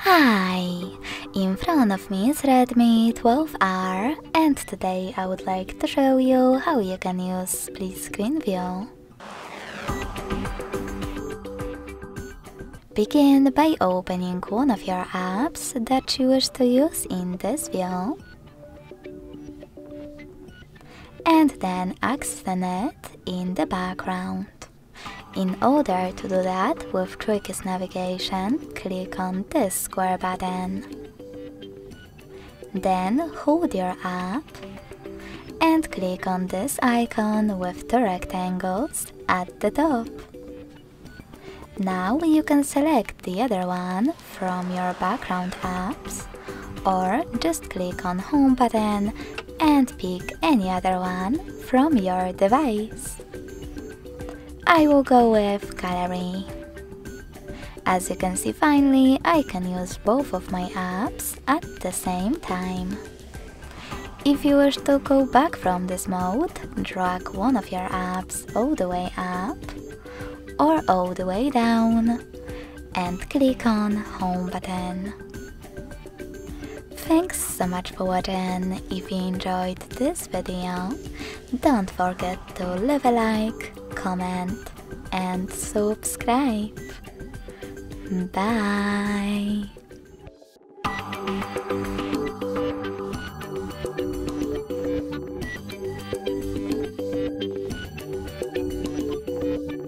Hi! In front of me is Redmi 12R and today I would like to show you how you can use split screen view. Begin by opening one of your apps that you wish to use in this view and then accent it in the background. In order to do that with quickest navigation, click on this square button. Then hold your app and click on this icon with the rectangles at the top. Now you can select the other one from your background apps or just click on Home button and pick any other one from your device. I will go with Gallery. As you can see, finally I can use both of my apps at the same time. If you wish to go back from this mode, drag one of your apps all the way up or all the way down and click on Home button. Thanks so much for watching. If you enjoyed this video, don't forget to leave a like, comment and subscribe. Bye!